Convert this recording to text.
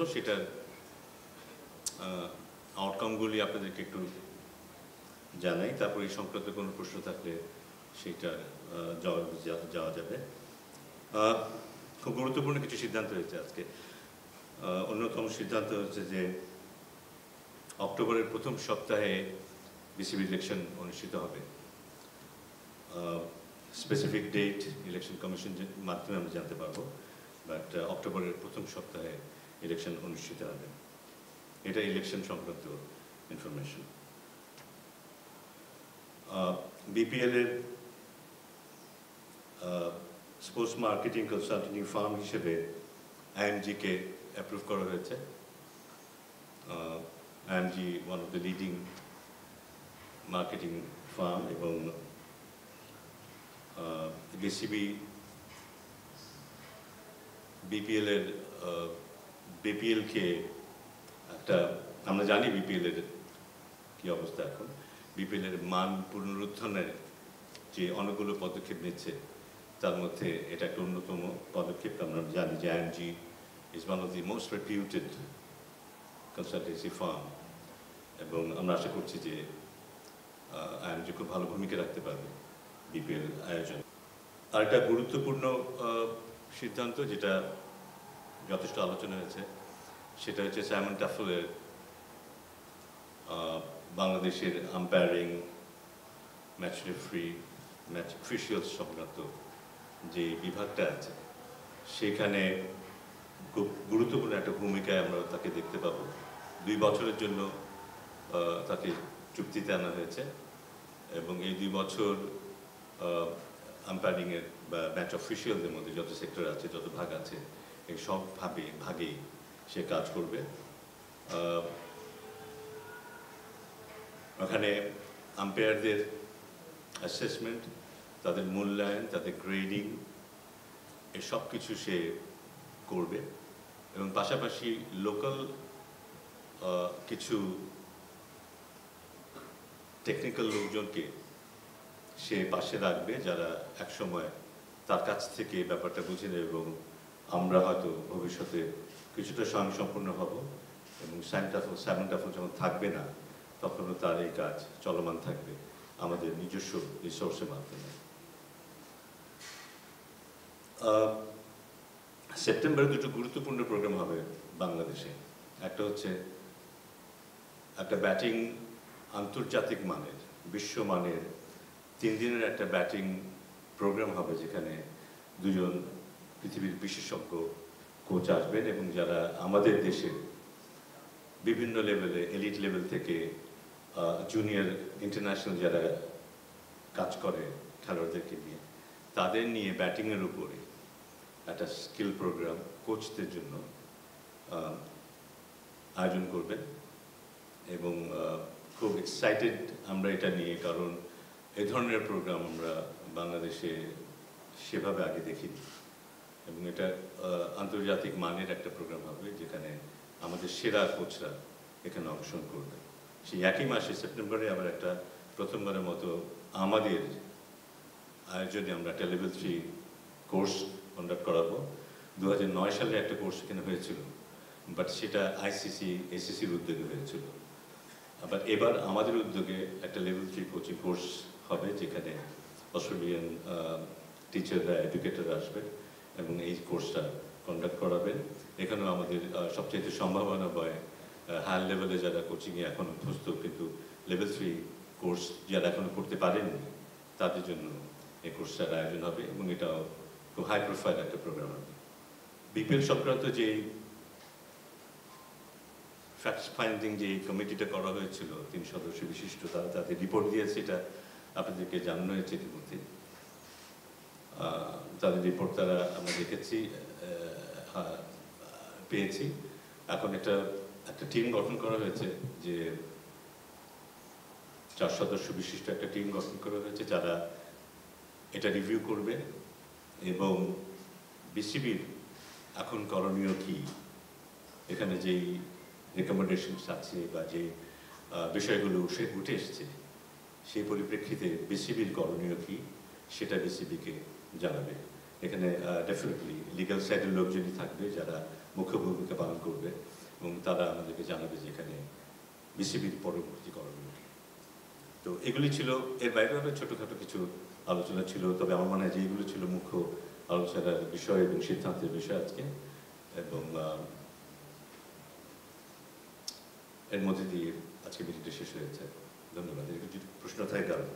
হলো সেটার আউটকামগুলি আপনাদেরকে একটু জানাই, তারপর এই সংক্রান্ত কোনো প্রশ্ন থাকলে সেইটার জবাব যাওয়া যাবে। খুব গুরুত্বপূর্ণ কিছু সিদ্ধান্ত হয়েছে আজকে। অন্যতম সিদ্ধান্ত হচ্ছে যে অক্টোবরের প্রথম সপ্তাহে বিসিবি ইলেকশন অনুষ্ঠিত হবে। স্পেসিফিক ডেট ইলেকশন কমিশনের মাধ্যমে আমরা জানতে পারবো, বাট অক্টোবরের প্রথম সপ্তাহে ইলেকশন অনুষ্ঠিত হবে। এটা ইলেকশন সংক্রান্ত ইনফরমেশন। বিপিএল-এর স্পোর্টস মার্কেটিং কনসালটেন্টিং ফার্ম হিসেবে আইএমজি-কে অ্যাপ্রুভ করা হয়েছে। IMG one of the leading marketing farm, এবং বিসিবি বিপিএলকে একটা, আমরা জানি বিপিএলের কি অবস্থা এখন, বিপিএলের মান পুনরুত্থানের যে অনেকগুলো পদক্ষেপ নিচ্ছে তার মধ্যে এটা একটা অন্যতম পদক্ষেপ। আমরা জানি যে IMG is one of the most reputed consultancy firm, এবং আমরা আশা করছি যে আইএমজি খুব ভালো ভূমিকা রাখতে পারবে বিপিএল আয়োজন। আর একটা গুরুত্বপূর্ণ সিদ্ধান্ত যেটা যথেষ্ট আলোচনা হয়েছে সেটা হচ্ছে সাইমন টাফেলের বাংলাদেশের আম্পায়ারিং, ম্যাচ রেফারি, ম্যাচ অফিশিয়ালস সংক্রান্ত যে বিভাগটা আছে সেখানে খুব গুরুত্বপূর্ণ একটা ভূমিকায় আমরা তাকে দেখতে পাবো। 2 বছরের জন্য তাকে চুক্তিতে আনা হয়েছে, এবং এই 2 বছর আম্পায়ারিংয়ের বা ম্যাচ অফিশিয়ালদের মধ্যে যত সেক্টর আছে, যত ভাগ আছে, এই সব ভাগেই সে কাজ করবে। ওখানে আম্পায়ারদের অ্যাসেসমেন্ট, তাদের মূল্যায়ন, তাদের গ্রেডিং, এই সব কিছু সে করবে, এবং পাশাপাশি লোকাল কিছু টেকনিক্যাল লোকজনকে সে পাশে রাখবে যারা একসময় তার কাছ থেকে ব্যাপারটা বুঝে নেবে, এবং আমরা হয়তো ভবিষ্যতে কিছুটা স্বয়ংসম্পূর্ণ হব, এবং সাইমন টাফেল যখন থাকবে না তখনও তার এই কাজ চলমান থাকবে আমাদের নিজস্ব রিসোর্সের মাধ্যমে। সেপ্টেম্বরে 2টো গুরুত্বপূর্ণ প্রোগ্রাম হবে বাংলাদেশে। একটা হচ্ছে একটা ব্যাটিং আন্তর্জাতিক মানের, বিশ্বমানের 3 দিনের একটা ব্যাটিং প্রোগ্রাম হবে, যেখানে 2জন পৃথিবীর বিশেষজ্ঞ কোচ আসবেন, এবং যারা আমাদের দেশের বিভিন্ন লেভেলে, এলিট লেভেল থেকে জুনিয়র ইন্টারন্যাশনাল যারা কাজ করে খেলোয়াড়দেরকে নিয়ে, তাদের নিয়ে ব্যাটিংয়ের উপরে একটা স্কিল প্রোগ্রাম কোচদের জন্য আয়োজন করবেন। এবং খুব এক্সাইটেড আমরা এটা নিয়ে, কারণ এই ধরনের প্রোগ্রাম আমরা বাংলাদেশে সেভাবে আগে দেখিনি, এবং এটা আন্তর্জাতিক মানের একটা প্রোগ্রাম হবে যেখানে আমাদের সেরা কোচরা এখানে অংশগ্রহণ করবে। সেই একই মাসে সেপ্টেম্বরে আবার একটা প্রথমবারের মতো আমাদের আয়োজনে আমরা একটা লেভেল 3 কোর্স কন্ডাক্ট করাবো। 2009 সালে একটা কোর্স এখানে হয়েছিল, বাট সেটা আইসিসি এসিসির উদ্যোগে হয়েছিল। আবার এবার আমাদের উদ্যোগে একটা লেভেল 3 কোচিং কোর্স হবে, যেখানে অস্ট্রেলিয়ান টিচাররা, এডুকেটররা আসবেন এবং এই কোর্সটা কন্ডাক্ট করাবেন। এখানেও আমাদের সবচেয়ে সম্ভাবনা হয় হায়ার লেভেলে যারা কোচিংয়ে এখন অভ্যস্ত, কিন্তু লেভেল 3 কোর্স যারা এখনও করতে পারেননি তাদের জন্য এই কোর্সটার আয়োজন হবে, এবং এটাও খুব হাই প্রোফাইল একটা প্রোগ্রাম হবে। বিপিএল সংক্রান্ত যে ফ্যাক্ট ফাইন্ডিং যে কমিটিটা করা হয়েছিল 3 সদস্য বিশিষ্ট, তারা তাদের রিপোর্ট দিয়েছে, এটা আপনাদেরকে জানানো হয়েছে ইতিমধ্যে। তাদের রিপোর্ট তারা আমরা দেখেছি, পেয়েছি। এখন একটা টিম গঠন করা হয়েছে, যে 4 সদস্য বিশিষ্ট একটা টিম গঠন করা হয়েছে, যারা এটা রিভিউ করবে, এবং বিসিবির এখন করণীয় কি, এখানে যেই রেকমেন্ডেশনস আছে বা যে বিষয়গুলো উঠে এসছে সেই পরিপ্রেক্ষিতে বিসিবির করণীয় কি সেটা বিসিবিকে জানাবে। এখানে ডেফিনেটলি লিগ্যাল সাইডের লোকজনই থাকবে যারা মুখ্য ভূমিকা পালন করবে। তারা আমাদেরকে জানাবে যে এখানে বিসিবির পরবর্তী করণীয়। তো এগুলি ছিল, এর বাইরেও আরও ছোটোখাটো কিছু আলোচনা ছিল, তবে আমার মনে হয় যে এগুলো ছিল মুখ্য আলোচনার বিষয় এবং সিদ্ধান্তের বিষয় আজকে। এবং এর মধ্যে দিয়ে আজকে মিটিংটা শেষ হয়েছে। ধন্যবাদ। এর কিছু প্রশ্ন থাকে কারণ